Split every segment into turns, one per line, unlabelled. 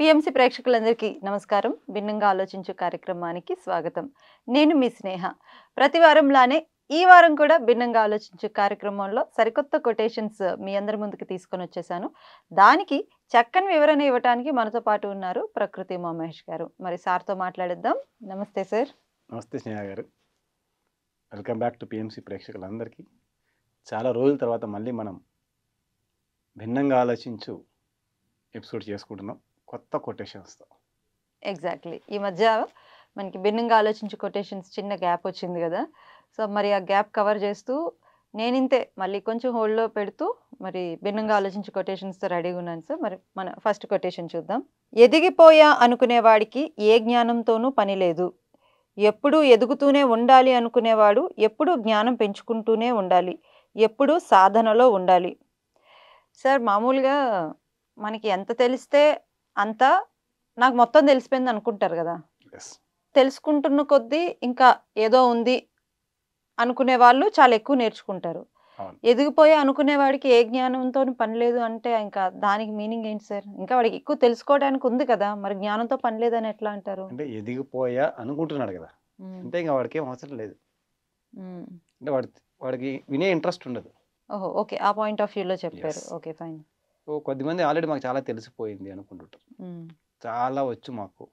PMC ప్రేక్షకులందరికీ నమస్కారం. భిన్నంగా ఆలోచించు కార్యక్రమానికి స్వాగతం. నేను మీ స్నేహ. ప్రతి వారంలానే ఈ వారం కూడా భిన్నంగా ఆలోచించు కార్యక్రమంలో సరికొత్త కొటేషన్స్ మీ అందరి ముందుకు తీసుకొని వచ్చేసాను. దానికి చక్కని వివరణ ఇవ్వటానికి మనతో పాటు ఉన్నారు ప్రకృతి మహేష్ గారు. మరి సార్తో మాట్లాడిద్దాం. నమస్తే సార్.
నమస్తే స్నేహ గారు. వెల్కమ్ బ్యాక్ టు పిఎంసి ప్రేక్షకులందరికీ. చాలా రోజుల తర్వాత మళ్ళీ మనం భిన్నంగా ఆలోచించు ఎపిసోడ్ చేసుకుంటున్నాం కొత్త కొటేషన్స్తో.
ఎగ్జాక్ట్లీ. ఈ మధ్య మనకి భిన్నంగా ఆలోచించు కొటేషన్స్ చిన్న గ్యాప్ వచ్చింది కదా. సో మరి ఆ గ్యాప్ కవర్ చేస్తూ నేనింతే మళ్ళీ కొంచెం హోల్డ్లో పెడుతూ మరి భిన్నంగా ఆలోచించు కొటేషన్స్తో రెడీగా ఉన్నాను సార్. మరి మన ఫస్ట్ కొటేషన్ చూద్దాం. ఎదిగిపోయా అనుకునేవాడికి ఏ జ్ఞానంతోనూ పని లేదు. ఎప్పుడూ ఎదుగుతూనే ఉండాలి అనుకునేవాడు ఎప్పుడూ జ్ఞానం పెంచుకుంటూనే ఉండాలి. ఎప్పుడూ సాధనలో ఉండాలి. సార్ మామూలుగా మనకి ఎంత తెలిస్తే అంత నాకు మొత్తం తెలిసిపోయింది అనుకుంటారు కదా.
ఎస్,
తెలుసుకుంటున్న కొద్దీ ఇంకా ఏదో ఉంది అనుకునే వాళ్ళు చాలా ఎక్కువ నేర్చుకుంటారు.
అవును.
ఎదిగిపోయే అనుకునేవాడికి ఏ జ్ఞానంతో పని లేదు అంటే ఇంకా దానికి మీనింగ్ ఏంటి సార్? ఇంకా వాడికి ఎక్కువ తెలుసుకోవడానికి ఉంది కదా, మరి జ్ఞానంతో పని లేదని ఎట్లా అంటారు?
అంటే ఎదిగిపోయా అనుకుంటున్నాడు కదా, అంటే ఇంకా వాడికి ఏం అవసరం లేదు. అంటే వాడికి వినే ఇంట్రెస్ట్ ఉండదు.
ఓహో, ఓకే, ఆ పాయింట్ ఆఫ్ వ్యూలో చెప్పారు.
Yes.
Okay, fine.
సో కొద్దిమంది ఆల్రెడీ మాకు చాలా తెలిసిపోయింది అనుకుంటుంటారు, చాలా వచ్చు మాకు.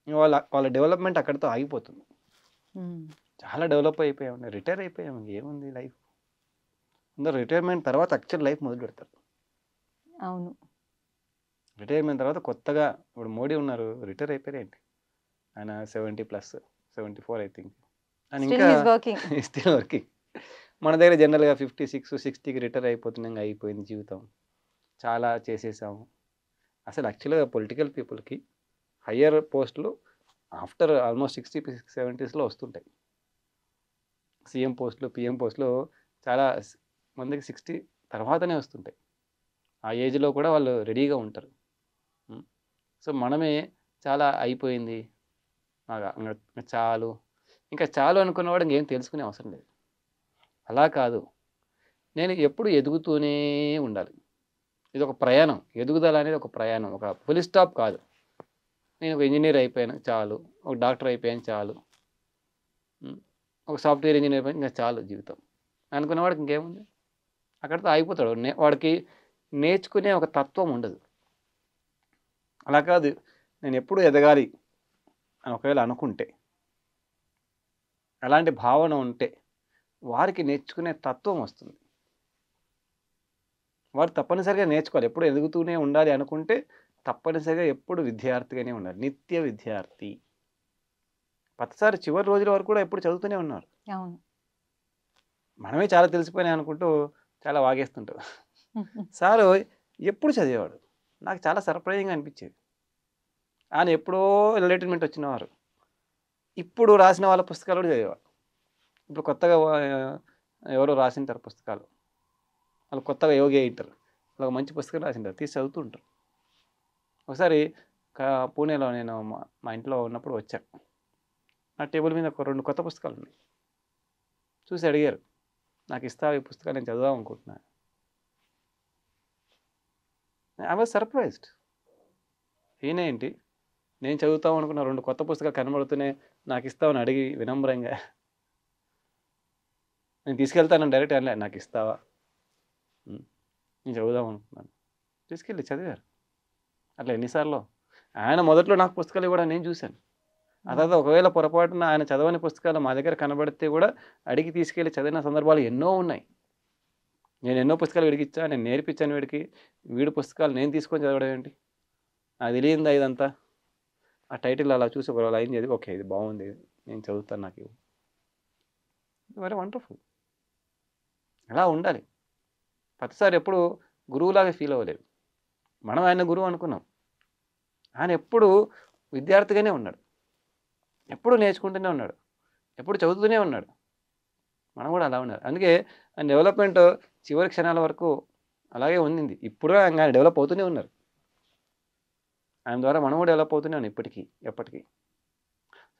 ఇంకా వాళ్ళ డెవలప్మెంట్ అక్కడితో ఆగిపోతుంది. చాలా డెవలప్ అయిపోయాము, రిటైర్ అయిపోయాము, ఏముంది లైఫ్. అందరూ రిటైర్మెంట్ తర్వాత యాక్చువల్ లైఫ్ మొదలు పెడతారు.
అవును.
రిటైర్మెంట్ తర్వాత కొత్తగా ఇప్పుడు మోడీ ఉన్నారు, రిటైర్ అయిపోయారేంటి ఆయన 70+, 74 ఐ థింక్. అండ్ ఇంకా స్టిల్ వర్కింగ్. మన దగ్గర జనరల్గా 56, 60కి రిటైర్ అయిపోతున్నాం, అయిపోయింది జీవితం, చాలా చేసేసాము. అసలు యాక్చువల్గా పొలిటికల్ పీపుల్కి హయ్యర్ పోస్టులు ఆఫ్టర్ ఆల్మోస్ట్ 60, 70స్లో వస్తుంటాయి. సీఎం పోస్టులు, పిఎం పోస్టులు చాలా మందికి 60 తర్వాతనే వస్తుంటాయి. ఆ ఏజ్లో కూడా వాళ్ళు రెడీగా ఉంటారు. సో మనమే చాలా అయిపోయింది, ఇంకా చాలు అనుకున్నవాడు ఇంకేం తెలుసుకునే అవసరం లేదు. అలా కాదు, నేను ఎప్పుడు ఎదుగుతూనే ఉండాలి. ఇది ఒక ప్రయాణం. ఎదుగుదల అనేది ఒక ప్రయాణం, ఒక ఫుల్ స్టాప్ కాదు. నేను ఒక ఇంజనీర్ అయిపోయాను చాలు, ఒక డాక్టర్ అయిపోయాను చాలు, ఒక సాఫ్ట్వేర్ ఇంజనీర్ అయిపోయాను ఇంకా చాలు జీవితం అనుకున్నవాడికి ఇంకేముంది, అక్కడితో ఆగిపోతాడు. వాడికి నేర్చుకునే ఒక తత్వం ఉండదు. అలా కాదు, నేను ఎప్పుడు ఎదగాలి అని ఒకవేళ అనుకుంటే, అలాంటి భావన ఉంటే వారికి నేర్చుకునే తత్వం వస్తుంది. వారు తప్పనిసరిగా నేర్చుకోవాలి. ఎప్పుడు ఎదుగుతూనే ఉండాలి అనుకుంటే తప్పనిసరిగా ఎప్పుడు విద్యార్థిగానే ఉండాలి, నిత్య విద్యార్థి. ప్రతిసారి చివరి రోజుల వరకు కూడా ఎప్పుడు చదువుతూనే ఉన్నారు.
అవును.
మనమే చాలా తెలిసిపోయినాయి అనుకుంటూ చాలా వాగేస్తుంటారు. సారు ఎప్పుడు చదివేవాడు, నాకు చాలా సర్ప్రైజింగ్గా అనిపించేది. ఆయన ఎప్పుడో ఎన్లైటన్మెంట్ వచ్చినవారు, ఇప్పుడు రాసిన వాళ్ళ పుస్తకాలు కూడా చదివేవాడు. ఇప్పుడు కొత్తగా ఎవరో రాసింటారు పుస్తకాలు, వాళ్ళు కొత్తగా యోగి అయింటారు, వాళ్ళు మంచి పుస్తకం రాసింటారు, తీసి చదువుతూ ఉంటారు. ఒకసారి పూణేలో నేను మా ఇంట్లో ఉన్నప్పుడు వచ్చాను. నా టేబుల్ మీద ఒక 2 కొత్త పుస్తకాలు ఉన్నాయి. చూసి అడిగారు, నాకు ఇస్తావు ఈ పుస్తకాలు, నేను చదువుదాం అనుకుంటున్నాను. I was surprised. ఈయనేంటి, నేను చదువుతాం అనుకున్న 2 కొత్త పుస్తకాలు కనబడుతూనే నాకు ఇస్తావని అడిగి వినమ్రంగా, నేను తీసుకెళ్తానని డైరెక్ట్ అనలే, నాకు ఇస్తావా, నేను చదువుదాం అనుకున్నాను. తీసుకెళ్ళి చదివారు. అట్లా ఎన్నిసార్లు. ఆయన మొదట్లో నాకు పుస్తకాలు కూడా నేను చూశాను. ఆ తర్వాత ఒకవేళ పొరపాటున ఆయన చదవని పుస్తకాలు మా దగ్గర కనబడితే కూడా అడిగి తీసుకెళ్ళి చదివిన సందర్భాలు ఎన్నో ఉన్నాయి. నేను ఎన్నో పుస్తకాలు వీడికి ఇచ్చా, నేను నేర్పించాను వీడికి. వీడి పుస్తకాలు నేను తీసుకొని చదవడం ఏంటి, నాకు తెలియందా ఇదంతా. ఆ టైటిల్ అలా చూసి ఒక లైన్ చదివి, ఓకే ఇది బాగుంది, నేను చదువుతాను, నాకు ఇవ్వు. Very wonderful. అలా ఉండాలి. ప్రతిసారి ఎప్పుడు గురువులాగా ఫీల్ అవ్వలేదు. మనం ఆయన గురువు అనుకున్నాం, ఆయన ఎప్పుడు విద్యార్థిగానే ఉన్నాడు, ఎప్పుడు నేర్చుకుంటూనే ఉన్నాడు, ఎప్పుడు చదువుతూనే ఉన్నాడు. మనం కూడా అలా ఉండాలి. అందుకే ఆయన డెవలప్మెంట్ చివరి క్షణాల వరకు అలాగే ఉంది. ఇప్పుడు ఆయన డెవలప్ అవుతూనే ఉన్నారు. ఆయన ద్వారా మనం కూడా డెవలప్ అవుతూనే ఉన్నాం ఇప్పటికీ, ఎప్పటికీ.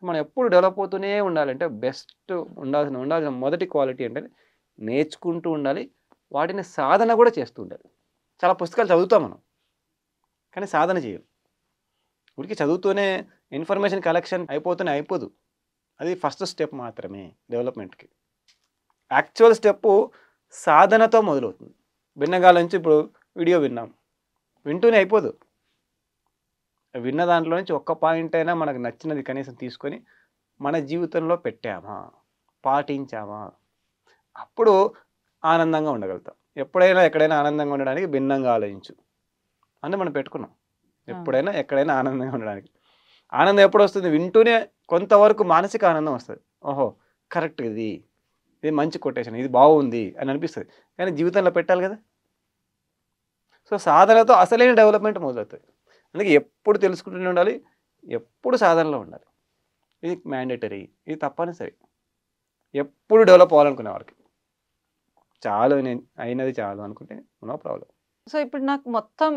మనం ఎప్పుడు డెవలప్ అవుతూనే ఉండాలంటే బెస్ట్ ఉండాల్సిన మొదటి క్వాలిటీ అంటే నేర్చుకుంటూ ఉండాలి, వాటిని సాధన కూడా చేస్తూ ఉండాలి. చాలా పుస్తకాలు చదువుతాం మనం, కానీ సాధన చేయం. ఊరికే చదువుతూనే ఇన్ఫర్మేషన్ కలెక్షన్ అయిపోదు. అది ఫస్ట్ స్టెప్ మాత్రమే డెవలప్మెంట్కి. యాక్చువల్ స్టెప్పు సాధనతో మొదలవుతుంది. భిన్నగాల నుంచి ఇప్పుడు వీడియో విన్నాం, వింటూనే అయిపోదు. విన్న దాంట్లో నుంచి ఒక్క పాయింట్ అయినా మనకు నచ్చినది కనీసం తీసుకొని మన జీవితంలో పెట్టామా, పాటించామా, అప్పుడు ఆనందంగా ఉండగలుగుతాం. ఎప్పుడైనా ఎక్కడైనా ఆనందంగా ఉండడానికి భిన్నంగా ఆలోచించు అని మనం పెట్టుకున్నాం. ఎప్పుడైనా ఎక్కడైనా ఆనందంగా ఉండడానికి. ఆనందం ఎప్పుడు వస్తుంది? వింటూనే కొంతవరకు మానసిక ఆనందం వస్తుంది. ఓహో, కరెక్ట్, ఇది మంచి కొటేషన్, ఇది బాగుంది అని అనిపిస్తుంది. కానీ జీవితంలో పెట్టాలి కదా. సో సాధనతో అసలైన డెవలప్మెంట్ మొదలవుతుంది. అందుకే ఎప్పుడు తెలుసుకుంటూనే ఉండాలి, ఎప్పుడు సాధనలో ఉండాలి. ఇది మ్యాండేటరీ, ఇది తప్పనిసరి. ఎప్పుడు డెవలప్ అవ్వాలనుకునే వారికి. చాలు, నేను అయినది చాలు అనుకుంటే నో ప్రాబ్లం.
సో ఇప్పుడు నాకు మొత్తం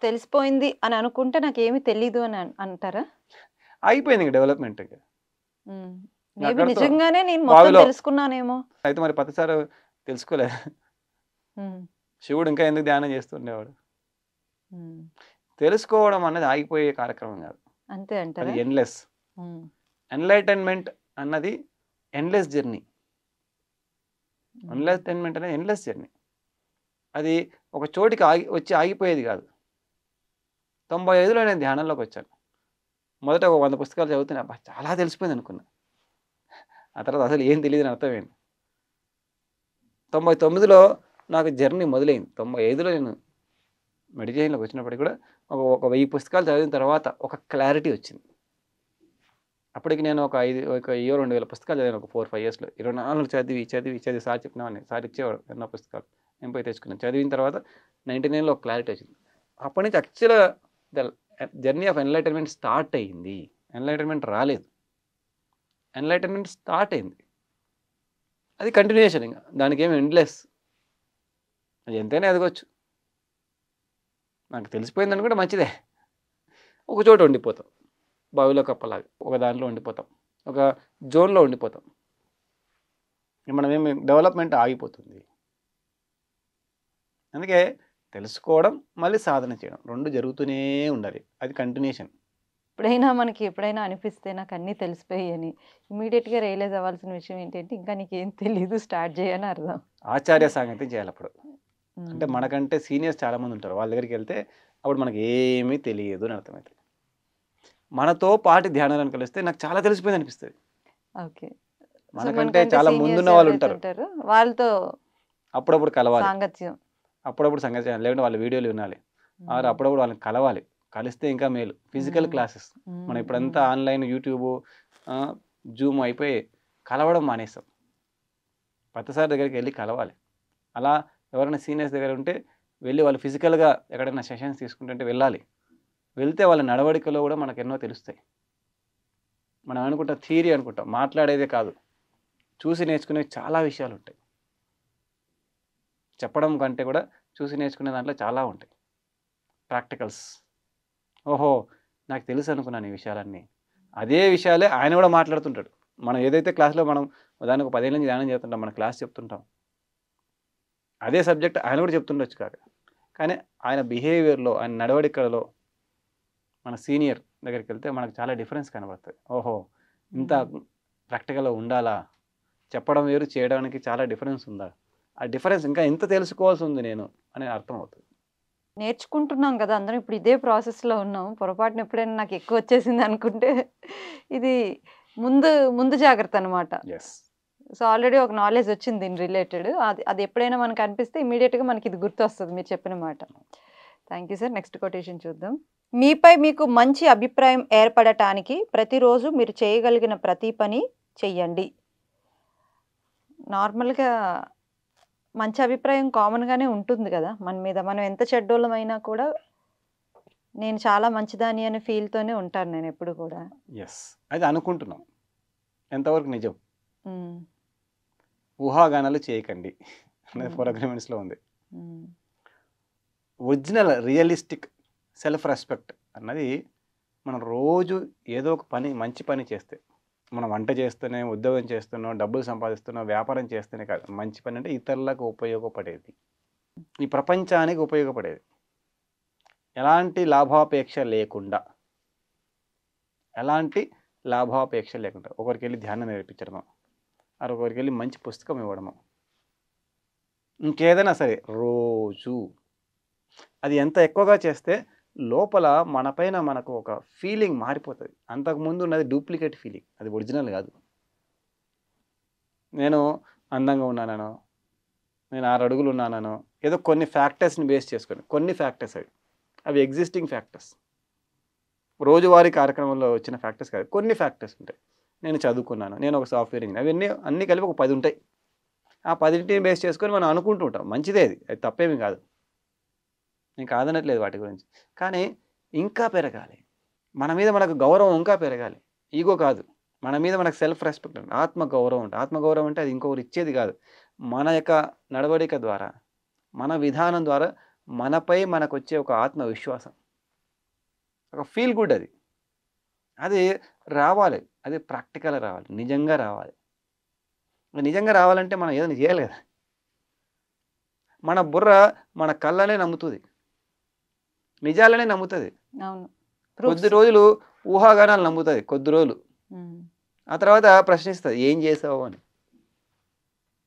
తెలిసిపోయింది అని అనుకుంటే నాకేమీ తెలీదు అని అంటారా?
అయిపోయింది ఇంక డెవలప్మెంట్.
మేబీ
అక్కడితో
నిజంగానే నేను మొత్తం
బావిలో
తెలుసుకున్నానేమో.
అయితే మరి ప్రతిసారి తెలుసుకోలేదు.
ఉమ్,
శివుడు ఇంకా ఎందుకు ధ్యానం చేస్తుండేవాడు?
ఉమ్.
తెలుసుకోవడం అన్నది ఆగిపోయే కార్యక్రమం కాదు,
అంతే
అది
అంటారా?
ఎండ్లెస్.
ఉమ్,
ఎన్లైటన్మెంట్ అన్నది ఎండ్లెస్ జర్నీ.
ఉమ్,
ఎన్లైటన్మెంట్ అనేది ఎండ్లెస్ జర్నీ. అది ఒక చోటికి వచ్చి ఆగిపోయేది కాదు. 95లో నేను ధ్యానంలోకి వచ్చాను. మొదట ఒక 100 పుస్తకాలు చదువుతున్నా, అబ్బా చాలా తెలిసిపోయింది అనుకున్నా. ఆ తర్వాత అసలు ఏం తెలియదని అర్థమైంది. 99లో నాకు జర్నీ మొదలైంది. 95లో నేను మెడిటేషన్లోకి వచ్చినప్పటికి కూడా ఒక 1000 పుస్తకాలు చదివిన తర్వాత ఒక క్లారిటీ వచ్చింది. అప్పటికి నేను ఒక 2000 పుస్తకాలు చదివాను. ఒక 4-5 ఇయర్స్లో 24 చదివి సార్ చెప్పినామని సార్ ఇచ్చేవాడు ఎన్నో పుస్తకాలు. నేను పోయి తెచ్చుకున్నాను. చదివిన తర్వాత 99లో ఒక క్లారిటీ వచ్చింది. అప్పటి నుంచి యాక్చువల్గా the journey of enlightenment start అయ్యింది. ఎన్లైటన్మెంట్ రాలేదు, ఎన్లైటన్మెంట్ స్టార్ట్ అయింది. అది కంటిన్యూషన్. ఇంకా దానికి ఏమి ఎండ్లెస్, అది ఎంతైనా ఎదగొచ్చు. నాకు తెలిసిపోయిందని కూడా మంచిదే. ఒక చోట ఉండిపోతాం, బావిలో కప్పలాగా ఒక దాంట్లో ఉండిపోతాం, ఒక జోన్లో ఉండిపోతాం. మనం ఏమి డెవలప్మెంట్ ఆగిపోతుంది. అందుకే తెలుసుకోవడం మళ్ళీ సాధన చేయడం 2 జరుగుతూనే ఉండాలి. అది కంటిన్యూషన్.
ఎప్పుడైనా అనిపిస్తే నాకు అన్నీ తెలిసిపోయాయి అని ఇమీడియట్గా రియలైజ్ అవ్వాల్సిన విషయం ఏంటంటే ఇంకా నీకేం తెలీదు, స్టార్ట్ చేయని అర్థం.
ఆచార్య సాంగత్యం చేయాలి అప్పుడు. అంటే
ఉమ్,
మనకంటే సీనియర్స్ చాలామంది ఉంటారు, వాళ్ళ దగ్గరికి వెళ్తే అప్పుడు మనకి ఏమీ తెలియదు అని అర్థమవుతుంది. మనతో పాటు ధ్యానాలను కలిస్తే నాకు చాలా తెలిసిపోయింది అనిపిస్తుంది.
ఓకే. సో
మనకంటే చాలా ముందున్న వాళ్ళు ఉంటారు,
ఉంటారు వాళ్ళతో
అప్పుడప్పుడు కలవాలి.
సాంగత్యం.
అప్పుడప్పుడు సంగతి చేయాలి, లేకుంటే వాళ్ళ వీడియోలు వినాలి. ఆరు అప్పుడప్పుడు వాళ్ళని కలవాలి. కలిస్తే ఇంకా మేలు. ఫిజికల్ క్లాసెస్ మనం ఇప్పుడంతా ఆన్లైన్, యూట్యూబ్, జూమ్ అయిపోయి కలవడం మానేస్తాం. ప్రతిసారి దగ్గరికి వెళ్ళి కలవాలి. అలా ఎవరైనా సీనియర్స్ దగ్గర ఉంటే వెళ్ళి వాళ్ళు ఫిజికల్గా ఎక్కడైనా సెషన్స్ తీసుకుంటుంటే వెళ్ళాలి. వెళ్తే వాళ్ళ నడవడికలో కూడా మనకు ఎన్నో తెలుస్తాయి. మనం అనుకుంటాం థియరీ అనుకుంటాం, మాట్లాడేదే కాదు, చూసి నేర్చుకునే చాలా విషయాలు ఉంటాయి. చెప్పడం కంటే కూడా చూసి నేర్చుకునే దాంట్లో చాలా ఉంటాయి ప్రాక్టికల్స్. ఓహో, నాకు తెలుసు అనుకున్నాను ఈ విషయాలన్నీ. అదే విషయాలే ఆయన కూడా మాట్లాడుతుంటాడు. మనం ఏదైతే క్లాస్లో మనం దానికి ఒక 10 ఏళ్ళ నుంచి ధ్యానం చేస్తుంటాం, మన క్లాస్ చెప్తుంటాం, అదే సబ్జెక్ట్ ఆయన కూడా చెప్తుండొచ్చు కాక, కానీ ఆయన బిహేవియర్లో, ఆయన నడవడికలలో మన సీనియర్ దగ్గరికి వెళ్తే మనకు చాలా డిఫరెన్స్ కనబడుతుంది. ఓహో, ఇంత ప్రాక్టికల్గా ఉండాలా, చెప్పడం వేరు చేయడానికి చాలా డిఫరెన్స్ ఉందా, ఆ డిఫరెన్స్ ఇంకా ఎంత తెలుసుకోవాల్సి ఉంది నేను అనే అర్థం అవుతుంది.
నేర్చుకుంటున్నాం కదా అందరం, ఇప్పుడు ఇదే ప్రాసెస్లో ఉన్నాం. పొరపాటున ఎప్పుడైనా నాకు ఎక్కువ వచ్చేసింది అనుకుంటే ఇది ముందు జాగ్రత్త అనమాట.
ఎస్.
సో ఆల్రెడీ ఒక నాలెడ్జ్ వచ్చింది దీని రిలేటెడ్. అది ఎప్పుడైనా మనకు అనిపిస్తే ఇమీడియట్గా మనకి ఇది గుర్తు వస్తుంది మీరు చెప్పిన మాట. Thank you sir. Next quotation చూద్దాం. మీపై మీకు మంచి అభిప్రాయం ఏర్పడటానికి ప్రతిరోజు మీరు చేయగలిగిన ప్రతి పని చెయ్యండి. నార్మల్గా మంచి అభిప్రాయం కామన్గానే ఉంటుంది కదా మన మీద. మనం ఎంత చెడ్డోళ్ళమైనా కూడా నేను చాలా మంచిదాని అనే ఫీల్తోనే ఉంటాను నేను ఎప్పుడు కూడా.
ఎస్, అది అనుకుంటున్నాం. ఎంతవరకు నిజం?
ఉమ్,
ఊహాగానాలు చేయకండి అనేది 4 అగ్రిమెంట్స్లో ఉంది.
ఉమ్,
ఒరిజినల్ రియలిస్టిక్ సెల్ఫ్ రెస్పెక్ట్ అన్నది మనం రోజు ఏదో ఒక పని, మంచి పని చేస్తే, మనం వంట చేస్తూనే, ఉద్యోగం చేస్తున్నాం, డబ్బులు సంపాదిస్తున్నాం, వ్యాపారం చేస్తూనే కాదు, మంచి పని అంటే ఇతరులకు ఉపయోగపడేది, ఈ ప్రపంచానికి ఉపయోగపడేది, ఎలాంటి లాభాపేక్ష లేకుండా ఎలాంటి లాభాపేక్ష లేకుండా ఒకరికి వెళ్ళి ధ్యానం నేర్పించడము, ఒకరికి వెళ్ళి మంచి పుస్తకం ఇవ్వడము, ఇంకేదైనా సరే రోజు అది ఎంత ఎక్కువగా చేస్తే లోపల మనపైన మనకు ఒక ఫీలింగ్ మారిపోతుంది. అంతకుముందు ఉన్నది డూప్లికేట్ ఫీలింగ్, అది ఒరిజినల్ కాదు. నేను అందంగా ఉన్నానో, నేను 6 అడుగులు ఉన్నానో, ఏదో కొన్ని ఫ్యాక్టర్స్ని బేస్ చేసుకొని, కొన్ని ఫ్యాక్టర్స్ అవి ఎగ్జిస్టింగ్ ఫ్యాక్టర్స్, రోజువారీ కార్యక్రమంలో వచ్చిన ఫ్యాక్టర్స్ కాదు, కొన్ని ఫ్యాక్టర్స్ ఉంటాయి. నేను చదువుకున్నాను, నేను ఒక సాఫ్ట్వేర్ ఇంజనీర్, అవన్నీ అన్నీ కలిపి ఒక 10 ఉంటాయి. ఆ 10ని బేస్ చేసుకొని మనం అనుకుంటూ ఉంటాం. మంచిదే, అది తప్పేమీ కాదు, నేను కాదనట్లేదు వాటి గురించి. కానీ ఇంకా పెరగాలి, మన మీద మనకు గౌరవం ఇంకా పెరగాలి. ఈగో కాదు, మన మీద మనకు సెల్ఫ్ రెస్పెక్ట్ ఉంటుంది, ఆత్మగౌరవం ఉంటుంది. ఆత్మగౌరవం అంటే అది ఇంకొకరు ఇచ్చేది కాదు. మన యొక్క నడవడిక ద్వారా, మన విధానం ద్వారా మనపై మనకు వచ్చే ఒక ఆత్మవిశ్వాసం, ఒక ఫీల్ గుడ్, అది రావాలి. అది ప్రాక్టికల్ రావాలి, నిజంగా రావాలి. నిజంగా రావాలంటే మనం ఏదైనా చేయాలి కదా. మన బుర్ర మన కళ్ళనే నమ్ముతుంది, నిజాలనే నమ్ముతుంది.
అవును,
కొద్ది రోజులు ఊహాగానాలు నమ్ముతుంది, కొద్ది రోజులు. ఆ తర్వాత ప్రశ్నిస్తుంది, ఏం చేసావు అని.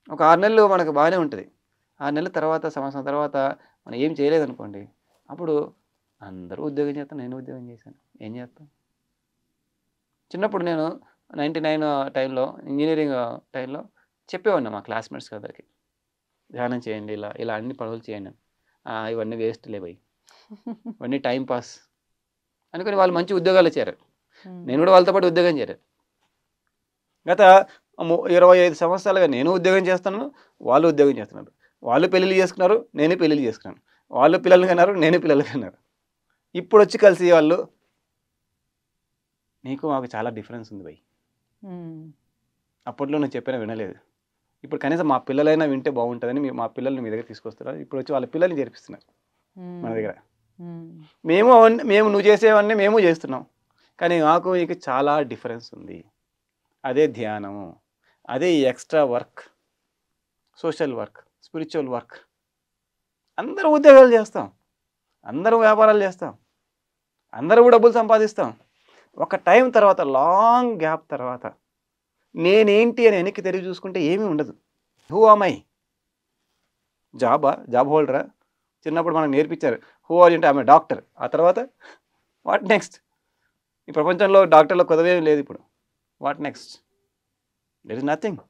ఒక 6 నెలలు మనకు బాగానే ఉంటుంది. 6 నెలల తర్వాత, సంవత్సరం తర్వాత మనం ఏం చేయలేదనుకోండి, అప్పుడు అందరూ ఉద్యోగం చేస్తాను, నేను ఉద్యోగం చేశాను, ఏం చేస్తాం. చిన్నప్పుడు నేను 99 టైంలో, ఇంజనీరింగ్ టైంలో చెప్పేవాడిని మా క్లాస్మేట్స్ అందరికి, ధ్యానం చేయండి, ఇలా ఇలా అన్ని పనులు చేయండి. ఇవన్నీ వేస్ట్ లేవయి, ఇవన్నీ టైం పాస్ అనుకుని వాళ్ళు మంచి ఉద్యోగాలు ఇచ్చారు. నేను కూడా వాళ్ళతో పాటు ఉద్యోగం చేరాను. గత 25 సంవత్సరాలుగా నేను ఉద్యోగం చేస్తున్నాను, వాళ్ళు ఉద్యోగం చేస్తున్నారు. వాళ్ళు పెళ్ళిళ్ళు చేసుకున్నారు, నేను పెళ్ళిళ్ళు చేసుకున్నాను. వాళ్ళు పిల్లలు కన్నారు, నేను పిల్లలు కన్నారు. ఇప్పుడు వచ్చి కలిసి వాళ్ళు, నీకు మాకు చాలా డిఫరెన్స్ ఉంది భయ్. అప్పట్లో నేను చెప్పినా వినలేదు, ఇప్పుడు కనీసం మా పిల్లలైనా వింటే బాగుంటుందని మా పిల్లల్ని మీ దగ్గర తీసుకొస్తున్నారు. ఇప్పుడు వచ్చి వాళ్ళ పిల్లల్ని చేర్పిస్తున్నారు మన దగ్గర. మేము నువ్వు చేసేవన్నీ మేము చేస్తున్నాం, కానీ నాకు నీకు చాలా డిఫరెన్స్ ఉంది. అదే ధ్యానము, అదే extra work, social work, spiritual work. అందరూ ఉద్యోగాలు చేస్తాం, అందరూ వ్యాపారాలు చేస్తాం, అందరూ డబ్బులు సంపాదిస్తాం. ఒక టైం తర్వాత, లాంగ్ గ్యాప్ తర్వాత నేనేంటి అని వెనక్కి తిరిగి చూసుకుంటే ఏమీ ఉండదు. Who am I? జాబ్ హోల్డరా? చిన్నప్పుడు మనకు నేర్పించారు, హూ ఆర్ అంటే ఆమె డాక్టర్. ఆ తర్వాత వాట్ నెక్స్ట్? ఈ ప్రపంచంలో డాక్టర్లో కొదవేమీ లేదు ఇప్పుడు. What next? There is nothing.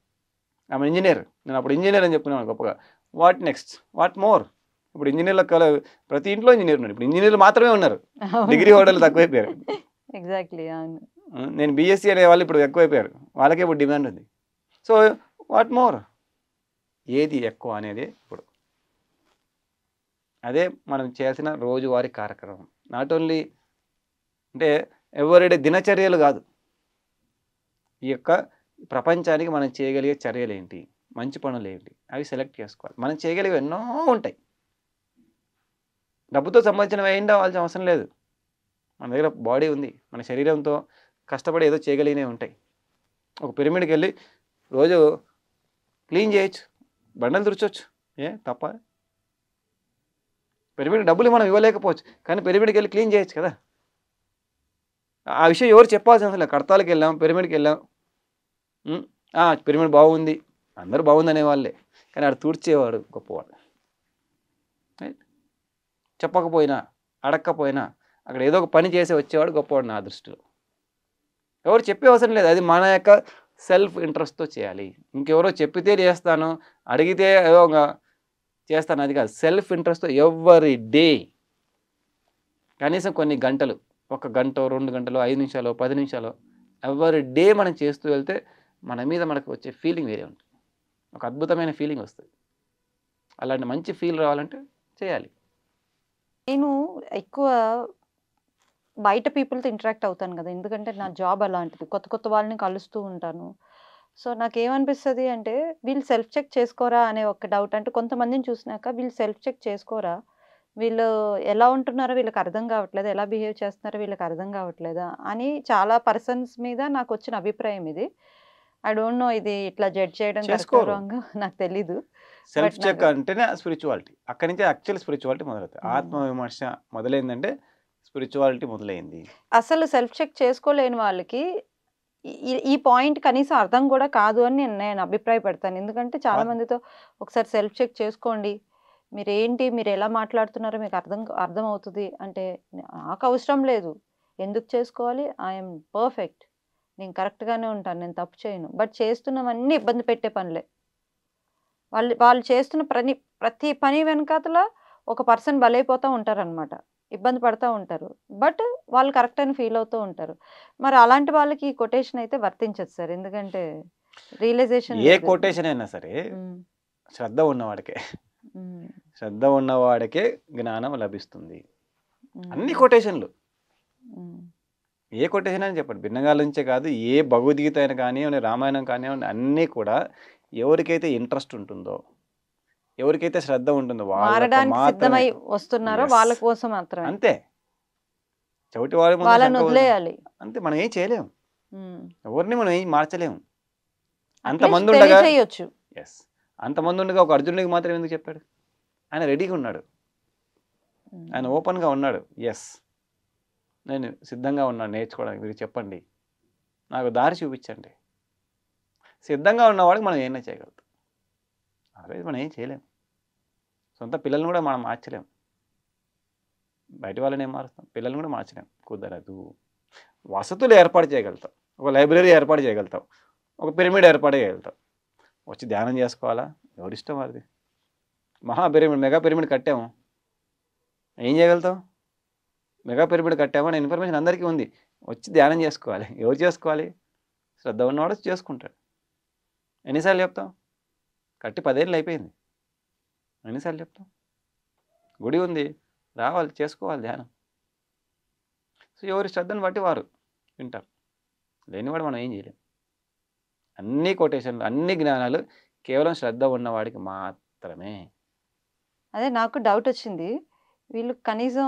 ఆమె ఇంజనీర్, నేను అప్పుడు ఇంజనీర్ అని చెప్పుకున్నాను గొప్పగా. What next? What more? ఇప్పుడు ఇంజనీర్ల ప్రతి ఇంట్లో ఇంజనీర్ ఉన్నారు. ఇప్పుడు ఇంజనీర్లు మాత్రమే ఉన్నారు, డిగ్రీ హోల్డర్లు తక్కువైపోయారు.
ఎగ్జాక్ట్లీ, అవును.
నేను బీఎస్సీ అనే వాళ్ళు ఇప్పుడు ఎక్కువైపోయారు, వాళ్ళకే ఇప్పుడు డిమాండ్ ఉంది. So what more? ఏది ఎక్కువ అనేది ఇప్పుడు అదే మనం చేయాల్సిన రోజువారీ కార్యక్రమం. నాట్ ఓన్లీ అంటే ఎవ్రీడే దినచర్యలు కాదు, ఈ యొక్క ప్రపంచానికి మనం చేయగలిగే చర్యలు ఏంటి, మంచి పనులు ఏంటి, అవి సెలెక్ట్ చేసుకోవాలి. మనం చేయగలిగే ఎన్నో ఉంటాయి. డబ్బుతో సంబంధించినవి ఏంటో వాళ్ళకి అవసరం లేదు. మన దగ్గర బాడీ ఉంది, మన శరీరంతో కష్టపడి ఏదో చేయగలిగినవి ఉంటాయి. ఒక పిరమిడ్కి వెళ్ళి రోజు క్లీన్ చేయొచ్చు, బండలు తుడచవచ్చు, తప్ప? పిరమిడ్ డబ్బులు మనం ఇవ్వలేకపోవచ్చు, కానీ పిరమిడ్కి వెళ్ళి క్లీన్ చేయొచ్చు కదా. ఆ విషయం ఎవరు చెప్పాల్సిన అవసరం లేదు. కడతాలకి వెళ్ళాం, పిరమిడ్కి వెళ్ళాం, పిరమిడ్ బాగుంది, అందరూ బాగుంది అనేవాళ్ళే, కానీ ఆడు తూడ్చేవాడు గొప్పవాడు. చెప్పకపోయినా, అడక్కపోయినా అక్కడ ఏదో ఒక పని చేసి వచ్చేవాడు గొప్పవాడు నా దృష్టిలో. ఎవరు చెప్పే అవసరం లేదు, అది మన యొక్క సెల్ఫ్ ఇంట్రెస్ట్తో చేయాలి. ఇంకెవరో చెప్పితే చేస్తాను, అడిగితే ఏదో చేస్తాను, అది కాదు. సెల్ఫ్ ఇంట్రెస్ట్తో ఎవ్రీ డే కనీసం కొన్ని గంటలు, 1 గంట, 2 గంటలు, 5 నిమిషాలు, 10 నిమిషాలు ఎవ్రీ డే మనం చేస్తూ వెళ్తే మన మీద మనకు వచ్చే ఫీలింగ్ వేరే ఉంటుంది. ఒక అద్భుతమైన ఫీలింగ్ వస్తుంది. అలాంటి మంచి ఫీల్ రావాలంటే చేయాలి.
నేను ఎక్కువ బయట పీపుల్తో ఇంటరాక్ట్ అవుతాను కదా, ఎందుకంటే నా జాబ్ అలాంటిది. కొత్త కొత్త వాళ్ళని కలుస్తూ ఉంటాను. సో నాకేమనిపిస్తుంది అంటే, వీళ్ళు సెల్ఫ్ చెక్ చేసుకోరా అనే ఒక డౌట్. అంటే కొంతమందిని చూసినాక వీళ్ళు సెల్ఫ్ చెక్ చేసుకోరా, వీళ్ళు ఎలా ఉంటున్నారో వీళ్ళకి అర్థం కావట్లేదు, ఎలా బిహేవ్ చేస్తున్నారో వీళ్ళకి అర్థం కావట్లేదా అని చాలా పర్సన్స్ మీద నాకు వచ్చిన అభిప్రాయం ఇది. ఐ డోంట్ నో ఇది ఇట్లా జడ్జ్ చేయడం కరెక్ట్ రాంగ్ నాకు తెలీదు.
సెల్ఫ్ చెక్ అంటేనే స్పిరిచువాలిటీ. అక్కడి నుంచి యాక్చువల్ స్పిరిచువాలిటీ మొదలవుతుంది. ఆత్మ విమర్శ మొదలైందంటే స్పిరిచువాలిటీ మొదలైంది.
అసలు సెల్ఫ్ చెక్ చేసుకోలేని వాళ్ళకి ఈ పాయింట్ కనీసం అర్థం కూడా కాదు అని నేను అభిప్రాయపడతాను. ఎందుకంటే చాలా
కాదు.
మందితో ఒకసారి సెల్ఫ్ చెక్ చేసుకోండి. మీరేంటి, మీరు ఎలా మాట్లాడుతున్నారో మీకు అర్థమవుతది అంటే, నాకు అవసరం లేదు. ఎందుకు చేసుకోవాలి? I'm perfect. నేను కరెక్ట్‌గానే ఉంటాను. నేను తప్పు చేయను. బట్ చేస్తున్నవన్నీ ఇబ్బంది పెట్టే పనులే. వాళ్ళు వాళ్ళు చేస్తున్న ప్రతి పని వెనకాతల ఒక పర్సన్ బలైపోతా ఉంటారనమాట. ఇబ్బంది పడతా ఉంటారు. బట్ వాళ్ళు కరెక్ట్ అని ఫీల్ అవుతూ ఉంటారు. మరి అలాంటి వాళ్ళకి ఈ కొటేషన్ అయితే వర్తించదు సార్. ఎందుకంటే రియలైజేషన్
ఏ
లేదు.
కొటేషన్ అయినా సరే
హ్మ్.
శ్రద్ధ ఉన్నవాడికే.
హ్మ్.
శ్రద్ధ ఉన్నవాడికే జ్ఞానం లభిస్తుంది. అన్ని
హ్మ్.
కొటేషన్‌లు.
హ్మ్.
ఏ కొటేషన్ అని చెప్పండి. భిన్నగాల నుంచే కాదు, ఏ భగవద్గీత అయినా కానివ్వండి, రామాయణం కానివ్వండి, అన్నీ కూడా ఎవరికైతే ఇంట్రెస్ట్ ఉంటుందో, ఎవరికైతే శ్రద్ధ ఉంటుందో వాళ్ళకు
మారడానికి
మాత్రమే.
సిద్ధమై వస్తున్నారో
యెస్.
వాళ్ళ కోసం మాత్రమే.
అంతే. చెవిటివాడి ముందు
వాళ్ళని
శంఖ ఊదడం.
వదిలేయాలి.
అంతే, మనం ఏం చేయలేం.
హ్మ్.
ఎవరిని మనం ఏం మార్చలేము.
అట్‌లీస్ట్
అంతమంది ఉండగా
తెలియచేయొచ్చు.
యెస్. అంతమంది ఉండగా ఒక అర్జునుడికి మాత్రం ఎందుకు చెప్పాడు? ఆయన రెడీగా ఉన్నాడు. ఆయన
హ్మ్.
ఓపెన్‌గా ఉన్నాడు. యెస్. నేను సిద్ధంగా ఉన్నాను నేర్చుకోవడానికి. మీరు చెప్పండి. నాకు దారి చూపించండి. సిద్ధంగా ఉన్నవాడికి మనం ఏమైనా చేయగలుగుతాం. అదర్వైజ్ మనం ఏం చేయలేం. సొంత పిల్లల్ని కూడా మనం మార్చలేం. బయట వాళ్ళని ఏం మారుస్తాం? పిల్లల్ని కూడా మార్చలేం. కుదరదు. వసతులు ఏర్పాటు చేయగలుగుతాం. ఒక లైబ్రరీ ఏర్పాటు చేయగలుగుతాం. ఒక పిరమిడ్ ఏర్పాటు చేయగలుగుతాం. వచ్చి ధ్యానం చేసుకోవాలా? ఎవరిష్టం వారిది. మెగా పిరమిడ్ కట్టాము. ఏం చేయగలుగుతాం? మెగా పిరమిడ్ కట్టాము అనే ఇన్ఫర్మేషన్ అందరికీ ఉంది. వచ్చి ధ్యానం చేసుకోవాలి. ఎవరు చేసుకోవాలి? శ్రద్ధ ఉన్నవాడు చేసుకుంటాడు. ఎన్నిసార్లు చెప్తాం? కట్టి 10 ఏళ్ళు అయిపోయింది. ఎన్నిసార్లు చెప్తాం? గుడి ఉంది, రావాలి, చేసుకోవాలి ధ్యానం. సో ఎవరి శ్రద్ధను బట్టి వారు వింటారు. లేనివాడు మనం ఏం చేయలేం. అన్ని కొటేషన్లు, అన్ని జ్ఞానాలు కేవలం శ్రద్ధ ఉన్నవాడికి మాత్రమే.
అదే నాకు డౌటొచ్చింది. వీళ్ళు కనీసం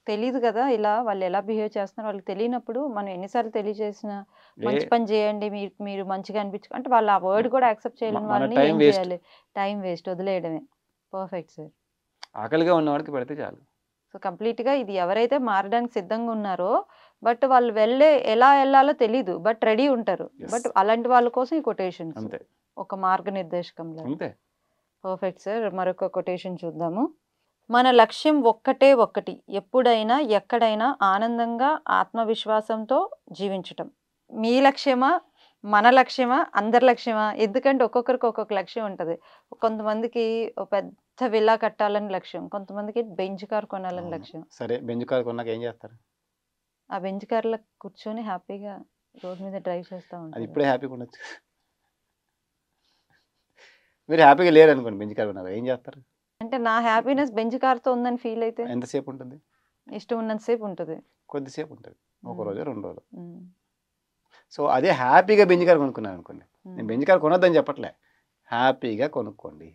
తెలీదు గదా! ఇలా వాళ్ళు ఎలా బిహేవ్ చేస్తున్నారో వాళ్ళకి తెలియనప్పుడు మనం ఎన్ని సార్లు తెలియజేసినా,
ఏ
మంచి పని జేయండి. మీరు మీరు మంచిగా అంటే వాళ్ళు ఆ వర్డ్ కూడా యాక్సెప్ట్ చేయలేని
మన
వాళ్ళని
టైం
ఏం
వేస్ట్.
చేయాలి? టైం వేస్ట్ వదిలేయడమే. Perfect sir.
ఆకలిగా ఉన్నవాడికి పెడితే చాలు.
సో, కంప్లీట్‌గా ఇది ఎవరైతే మారడానికి సిద్ధంగా ఉన్నారో, బట్ వాళ్ళు ఎలా ఎళ్ళాలో తెలీదు. బట్ రెడీ ఉంటారు.
Yes.
బట్ అలాంటి వాళ్ళ కోసం ఈ కొటేషన్స్.
అంతే.
ఒక మార్గనిర్దేశకంలాగా.
అంతే.
Perfect sir. మరొక కొటేషన్ చూద్దాము. మన లక్ష్యం ఒక్కటి. ఎప్పుడైనా, ఎక్కడైనా ఆనందంగా, ఆత్మవిశ్వాసంతో జీవించటం. మీ లక్ష్యమా? మన లక్ష్యమా? అందరి లక్ష్యమా? ఎందుకంటే ఒక్కొక్కరికి ఒక్కొక్క లక్ష్యం ఉంటది. కొంతమందికి ఓ పెద్ద విల్లా కట్టాలని లక్ష్యం. కొంతమందికి బెంజ్ కార్ కొనాలని
అవును.
లక్ష్యం.
సరే బెంజ్ కార్ కొన్నాక ఏం చేస్తారు?
ఆ బెంజ్ కార్‌లో కూర్చొని హ్యాపీగా రోడ్ మీద డ్రైవ్ చేస్తా
అది
ఉంటారు.
ఇప్పుడే హ్యాపీగా ఉండొచ్చు. మీరు హ్యాపీగా లేరనుకోండి బెంజ్ కార్ కొన్నాక ఏం చేస్తారు?
అంటే నా హ్యాపీనెస్ బెంజ్ కార్‌తో ఉందని ఫీల్ అయితే
ఎంతసేపు ఉంటుంది?
ఇష్టం ఉన్నంత సేపు ఉంటది.
కొద్దిసేపు ఉంటుంది. ఒక
హ్మ్.
రోజు, 2 రోజులు.
హ్మ్.
సో అదే హ్యాపీగా బెంజ్ కార్ కొనుక్కున్నాను అనుకోండి. నేను
హ్మ్.
బెంజ్ కార్ కొనొద్దని చెప్పట్లే. హ్యాపీగా కొనుక్కోండి.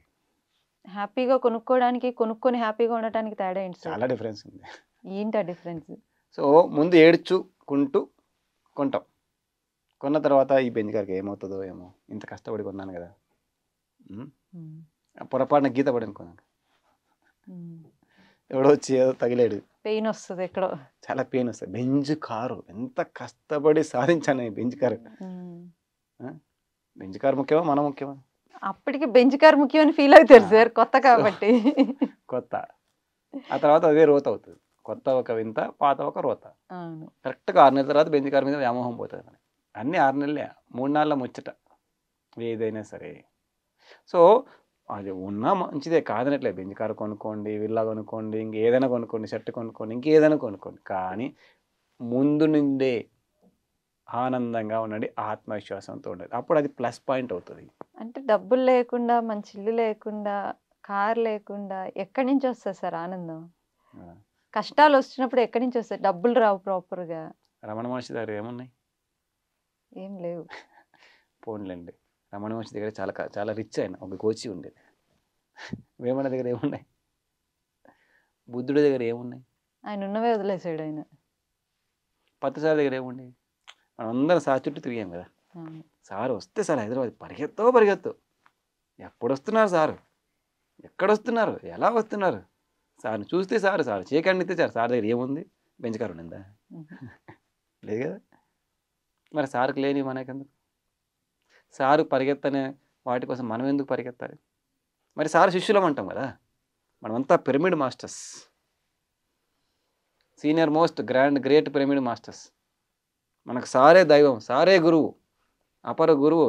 హ్యాపీగా కొనుక్కొని హ్యాపీగా ఉండటానికి తేడా ఏంటి సార్?
చాలా డిఫరెన్స్ ఉంది.
ఏంటి ఆ డిఫరెన్స్?
సో ముందు ఏడ్చుకుంటూ కొంటాం. కొన్న తర్వాత ఈ బెంజ్ కార్‌కి ఏమవుతదో ఏమో! ఇంత కష్టపడి కొన్నాను కదా! హ్మ్.
హ్మ్.
పొరపాటున గీత పడింది కొన్నాక.
హ్మ్.
ఎవడో వచ్చి ఏదో తగిలాడు.
పెయిన్ వస్తది ఎక్కడో.
చాలా పెయిన్ వస్తది. బెంజ్ కారు ఎంత కష్టపడి సాధించాను ఈ బెంజ్ కారు.
హ్మ్.
ఆ! బెంజ్ కారు ముఖ్యమా? మనం ముఖ్యమా?
అప్పటికి బెంజ్ కార్ ముఖ్యం అని ఫీల్ అవుతారు
ఆ!
సార్ కొత్త
సో
కాబట్టి.
కొత్త. ఆ తర్వాత అదే రోత అవుతది. కొత్త ఒక వింత, పాత ఒక రోత.
అవును.
కరెక్ట్‌గా 6 నెలల తర్వాత బెంజ్ కారు మీద వ్యామోహం పోతది మనకి. అన్నీ 6 నెలలే. 3 నాళ్ళ ముచ్చట. ఏదైనా సరే. సో అది ఉన్నా మంచిదే కాదనట్లే. బెంజ్ కారు కొనుక్కోండి, విల్లా కొనుక్కోండి, ఇంకేదైనా కొనుక్కోండి, షర్ట్ కొనుక్కోండి, ఇంకేదైనా కొనుక్కోండి. కానీ ముందు నుండే ఆనందంగా ఉండండి. ఆత్మవిశ్వాసంతో ఉండండి. అప్పుడు అది ప్లస్ పాయింట్ అవుతది.
అంటే డబ్బులు లేకుండా, మంచి ఇల్లు లేకుండా, కార్ లేకుండా ఎక్కడి నుంచి వస్తది సార్ ఆనందం?
ఆ!
కష్టాలొచ్చినప్పుడు ఎక్కడి నుంచి వస్తాయి? డబ్బులు రావు ప్రాపర్‌గా.
రమణ మహర్షి దగ్గర ఏమున్నాయి?
ఏం లేవు.
పోనీలెండి. రమణ మహర్షి దగ్గర చాలా రిచ్ ఆయన. ఒక గోచి ఉండేది. వేమన దగ్గర ఏమున్నాయి? బుద్ధుడి దగ్గర ఏమున్నాయి?
ఆయన ఉన్నవే వదిలేసాడు ఆయన.
పత్రిసారి దగ్గర ఏమున్నాయి? మనందరం సార్ చుట్టూ తిరిగాం కదా!
అవును.
సార్ వస్తే సార్ హైదరాబాద్ పరిగెత్తు. ఎప్పుడొస్తున్నారు సారు? ఎక్కడొస్తున్నారు? ఎలా వస్తున్నారు? సార్‌ని చూస్తే సార్ చేయకండితే సార్ దగ్గర ఏముంది? బెంచ్ కార్ ఉండిందా?
మ్మ్.
లేదు కదా. మరి సార్కి లేని మనకెందుకు? సారు పరిగెత్తనే వాటి కోసం మనం ఎందుకు పరిగెత్తాలి? మరి సార్ శిష్యులం అంటాం కదా, మనమంతా pyramid masters, senior most great pyramid masters. మనకు సారే దైవం, సారే గురువు, అపర గురువు,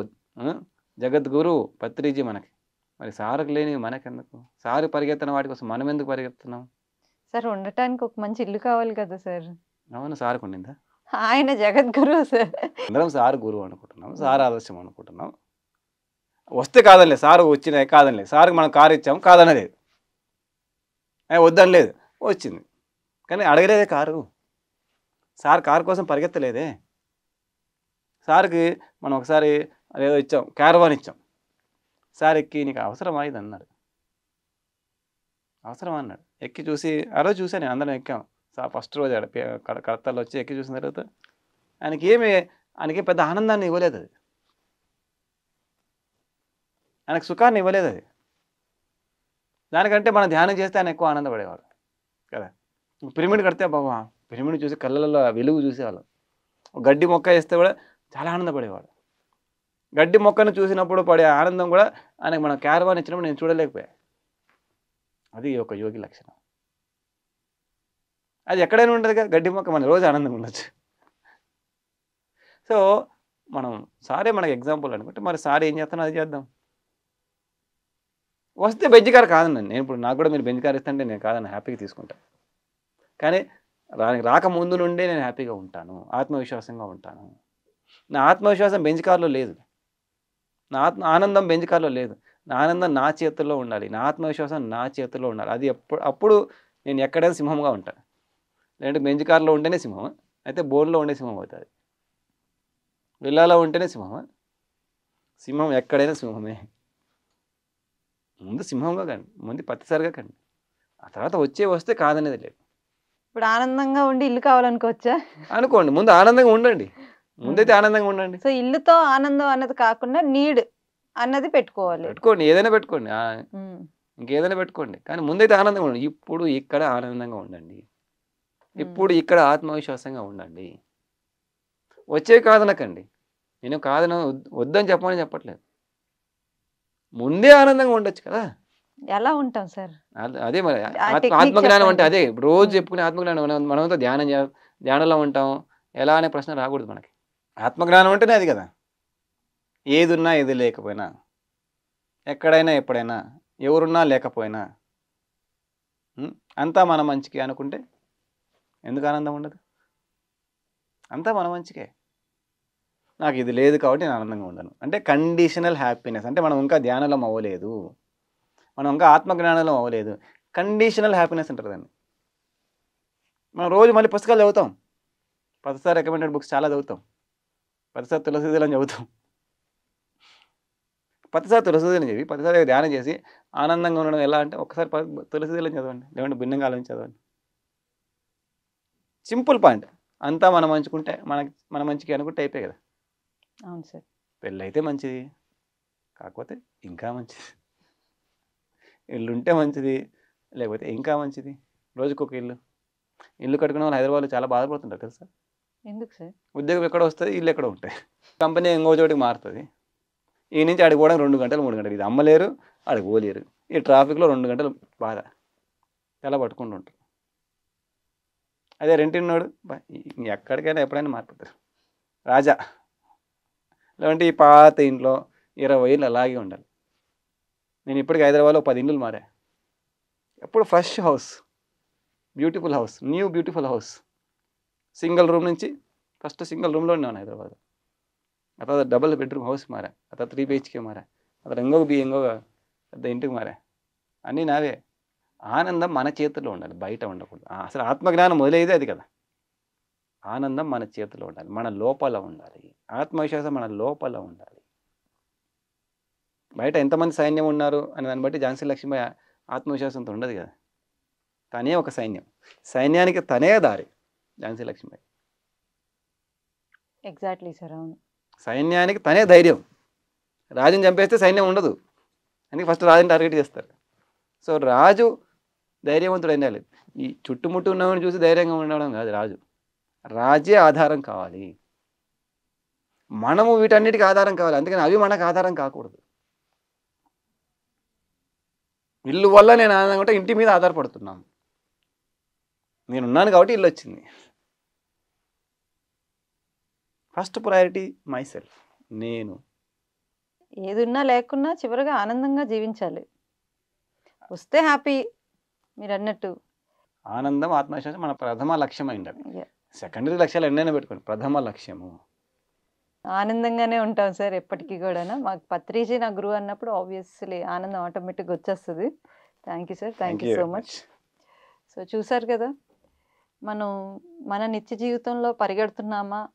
జగద్గురువు పత్రిజీ మనకి. మరి సార్కి లేని మనకెందుకు? సారు పరిగెత్తన వాటి కోసం మనం ఎందుకు పరిగెత్తున్నాం?
సార్ ఉండటానికి ఒక మంచి ఇల్లు కావాలి కదా సార్.
అవును, సార్కు ఉండిందా?
ఆయన జగద్గురువు సార్.
అందరం సార్ గురువు అనుకుంటున్నాం, సార్ ఆదర్శం అనుకుంటున్నాం. వస్తే కాదనిలేదు, సార్ వచ్చినాయి కాదనిలేదు, సార్కి మనం కారు ఇచ్చాము కాదనలేదు, వద్దనలేదు, వచ్చింది. కానీ అడగలేదే కారు. సార్ కారు కోసం పరిగెత్తలేదే. సార్కి మనం ఒకసారి అదేదో ఇచ్చాం, క్యారవాన్ ఇచ్చాం. సార్ ఎక్కి నీకు అవసరమా ఇది అన్నాడు. అవసరం అన్నాడు. ఎక్కి చూసి ఆ రోజు చూసాను, అందరం ఎక్కాం. సార్ ఫస్ట్ రోజు కడతాలో వచ్చి ఎక్కి చూసిన తర్వాత ఆయనకి పెద్ద ఆనందాన్ని ఇవ్వలేదు అది, ఆయనకు సుఖాన్ని ఇవ్వలేదు అది. దానికంటే మనం ధ్యానం చేస్తే ఆయన ఎక్కువ ఆనందపడేవాడు కదా. పిరమిడ్ కడితే బాబా, పిరమిడ్ చూసి కళ్ళల్లో వెలుగు చూసేవాళ్ళం. గడ్డి మొక్క వేస్తే కూడా చాలా ఆనందపడేవాడు. గడ్డి మొక్కను చూసినప్పుడు పడే ఆనందం కూడా ఆయనకు మనం క్యారవాన్ ఇచ్చినప్పుడు నేను చూడలేకపోయా. అది ఒక యోగి లక్షణం. అది ఎక్కడైనా ఉంటుంది కదా, గడ్డి మొక్క మన రోజు ఆనందంగా ఉండొచ్చు. సో మనం సారే మనకు ఎగ్జాంపుల్ అనుకుంటే, మరి సార్ ఏం చేస్తానో అది చేద్దాం. వస్తే బెంచ్ కార్ కాదన్నాను నేను. ఇప్పుడు నాకు కూడా మీరు బెంచ్ కార్ ఇస్తుంటే నేను కాదన్న, హ్యాపీగా తీసుకుంటాను. కానీ రాకముందు నుండే నేను హ్యాపీగా ఉంటాను, ఆత్మవిశ్వాసంగా ఉంటాను. నా ఆత్మవిశ్వాసం బెంచ్ కార్లో లేదు, నా ఆనందం బెంచ్ కార్లో లేదు. నా ఆనందం నా చేతుల్లో ఉండాలి, నా ఆత్మవిశ్వాసం నా చేతుల్లో ఉండాలి. అది అప్పుడు నేను ఎక్కడైనా సింహంగా ఉంటాను. లేదంటే బెంచ్ కార్లో ఉంటేనే సింహం, అయితే బోన్లో ఉండే సింహం అవుతుంది. విల్లాలో ఉంటేనే సింహం, సింహం ఎక్కడైనా సింహమే. ముందు సింహంగా కండి, ముందు పత్తిసారిగా కండి, ఆ తర్వాత వస్తే కాదనేది లేదు.
ఇప్పుడు ఆనందంగా ఉండి ఇల్లు కావాలనుకోవచ్చా?
అనుకోండి, ముందు ఆనందంగా ఉండండి, ముందైతే ఆనందంగా ఉండండి.
సో ఇల్లుతో ఆనందం అన్నది కాకుండా నీడ్ అన్నది పెట్టుకోవాలి.
పెట్టుకోండి, ఏదైనా పెట్టుకోండి, ఇంకేదైనా పెట్టుకోండి, కానీ ముందైతే ఆనందంగా ఉండండి. ఇప్పుడు ఇక్కడ ఆనందంగా ఉండండి, ఇప్పుడు ఇక్కడ ఆత్మవిశ్వాసంగా ఉండండి. వచ్చే కాదనకండి, నేను కాదన వద్దని చెప్పమని చెప్పట్లేదు. ముందే ఆనందంగా ఉండొచ్చు కదా.
ఎలా ఉంటాం సార్?
అదే మరి ఆత్మజ్ఞానం అంటే అదే. రోజు చెప్పుకునే ఆత్మజ్ఞానం. మనమంతా ధ్యానంలో ఉంటాం, ఎలా అనే ప్రశ్న రాకూడదు మనకి. ఆత్మజ్ఞానం అంటేనే అది కదా. ఏది ఉన్నా ఏది లేకపోయినా, ఎక్కడైనా ఎప్పుడైనా, ఎవరున్నా లేకపోయినా, అంతా మన మంచికి అనుకుంటే ఎందుకు ఆనందం ఉండదు? అంతా మన మంచికే. నాకు ఇది లేదు కాబట్టి నేను ఆనందంగా ఉండను అంటే కండిషనల్ హ్యాపీనెస్. అంటే మనం ఇంకా ధ్యానంలో అవ్వలేదు, మనం ఇంకా ఆత్మజ్ఞానంలో అవ్వలేదు, కండిషనల్ హ్యాపీనెస్ అంటారు దాన్ని. మనం రోజు మళ్ళీ పుస్తకాలు చదువుతాం, 10 రికమెండెడ్ బుక్స్ చాలా చదువుతాం, 10 తులసిదళం చదువుతాం, 10 తులసిదళం చదివి 10 ధ్యానం చేసి ఆనందంగా ఉండడం ఎలా అంటే, ఒకసారి తులసిదళం చదవండి, లేదంటే భిన్నంగా ఆలోచించి చదవండి. Simple point. అంతా మనం మంచుకుంటే మన మంచికి అనుకుంటే అయిపోయి కదా.
అవును సార్.
పెళ్ళి అయితే మంచిది, కాకపోతే ఇంకా మంచిది. ఇల్లు ఉంటే మంచిది, లేకపోతే ఇంకా మంచిది. రోజుకొక ఇల్లు కట్టుకునే వాళ్ళు హైదరాబాద్లో చాలా బాధపడుతుంటారు తెలుసా.
ఎందుకు సార్?
ఉద్యోగం ఎక్కడ వస్తుంది, ఇల్లు ఎక్కడ ఉంటాయి. కంపెనీ ఇంకో చోటికి మారుతుంది, ఈ నుంచి ఆడికి పోవడానికి 2 గంటలు 3 గంటలు. ఇది అమ్మలేరు, ఆడికి పోలేరు. ఈ ట్రాఫిక్లో 2 గంటలు బాధ చాలా పట్టుకుంటూ ఉంటారు. అదే రెంటిన్నోడు ఎక్కడికైనా ఎప్పుడైనా మారిపోతారు రాజా. లేదంటే ఈ పాత ఇంట్లో 20 ఏళ్ళు అలాగే ఉండాలి. నేను ఇప్పటికి హైదరాబాద్లో 10 ఇళ్ళు మారా. ఎప్పుడు fresh house, beautiful house, new beautiful house. Single room నుంచి ఫస్ట్ సింగిల్ రూమ్లో ఉన్నాను హైదరాబాద్. ఆ తర్వాత డబుల్ బెడ్రూమ్ హౌస్ మారా, ఆ తర్వాత 3 BHK మారా, ఆ తర్వాత ఇంకొక పెద్ద ఇంటికి మారా. అన్నీ నావే. ఆనందం మన చేతుల్లో ఉండాలి, బయట ఉండకూడదు. అసలు ఆత్మజ్ఞానం మొదలయ్యేదే అది కదా. ఆనందం మన చేతిలో ఉండాలి, మన లోపల ఉండాలి. ఆత్మవిశ్వాసం మన లోపల ఉండాలి. బయట ఎంతమంది సైన్యం ఉన్నారు అని దాన్ని బట్టి ఝాన్సీ లక్ష్మీబాయి ఆత్మవిశ్వాసంతో ఉండదు కదా. తనే ఒక సైన్యం, సైన్యానికి తనే దారి ఝాన్సీ లక్ష్మీబాయి.
Exactly sir. అవును,
సైన్యానికి తనే ధైర్యం. రాజుని చంపేస్తే సైన్యం ఉండదు, అందుకే ఫస్ట్ రాజుని టార్గెట్ చేస్తారు. సో రాజు ధైర్యవంతుడు ఉండాలి. ఈ చుట్టుముట్టు ఉన్నవాడిని చూసి ధైర్యంగా ఉండడం కాదు రాజు. రాజే ఆధారం కావాలి. మనము వీటన్నిటికి ఆధారం కావాలి. అందుకని అవి మనకు ఆధారం కాకూడదు. ఇల్లు వల్ల నేను ఆనందంగా ఉంటే ఇంటి మీద ఆధారపడుతున్నాను. నేనున్నాను కాబట్టి ఇల్లు వచ్చింది. First priority my self. నేను
ఏదున్నా లేకున్నా చివరిగా ఆనందంగా జీవించాలి. వస్తే హ్యాపీ మీరన్నట్టు.
ఆనందం, ఆత్మవిశ్వాసం మన ప్రథమ లక్ష్యం అయిండాలి.
Yeah.
సెకండరీ లక్ష్యాలు ఎన్నైనా పెట్టుకోండి, ప్రథమ లక్ష్యము.
ఆనందంగానే ఉంటాం సార్ ఎప్పటికీ కూడాను. మాకు పత్రిజీ నా గురువు అన్నప్పుడు ఆబ్వియస్లీ ఆనందం ఆటోమేటిక్గా వచ్చేస్తుంది. Thank you sir, thank you so much. So చూసారు కదా, మనం మన నిత్య జీవితంలో పరిగెడుతున్నామా,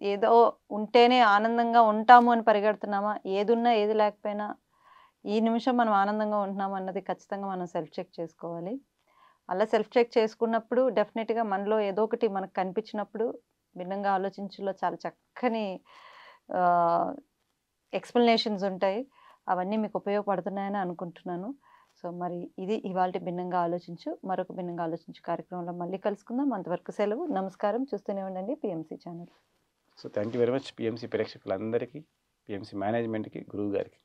ఏదో ఉంటేనే ఆనందంగా ఉంటాము అని పరిగెడుతున్నామా, ఏదున్నా ఏది లేకపోయినా ఈ నిమిషం మనం ఆనందంగా ఉంటున్నాము అన్నది ఖచ్చితంగా మనం సెల్ఫ్ చెక్ చేసుకోవాలి. అలా సెల్ఫ్ చెక్ చేసుకున్నప్పుడు డెఫినెట్గా మనలో ఏదో ఒకటి మనకు కనిపించినప్పుడు భిన్నంగా ఆలోచించులో చాలా చక్కని ఎక్స్ప్లెనేషన్స్ ఉంటాయి. అవన్నీ మీకు ఉపయోగపడుతున్నాయని అనుకుంటున్నాను. సో మరి ఇది ఇవాళ భిన్నంగా ఆలోచించు. మరొక భిన్నంగా ఆలోచించు కార్యక్రమంలో మళ్ళీ కలుసుకుందాం. అంతవరకు సెలవు. నమస్కారం. చూస్తూనే ఉండండి PMC channel.
So thank you very much PMC ప్రేక్షకులందరికీ, పిఎంసి మేనేజ్మెంట్కి, గురువు గారికి.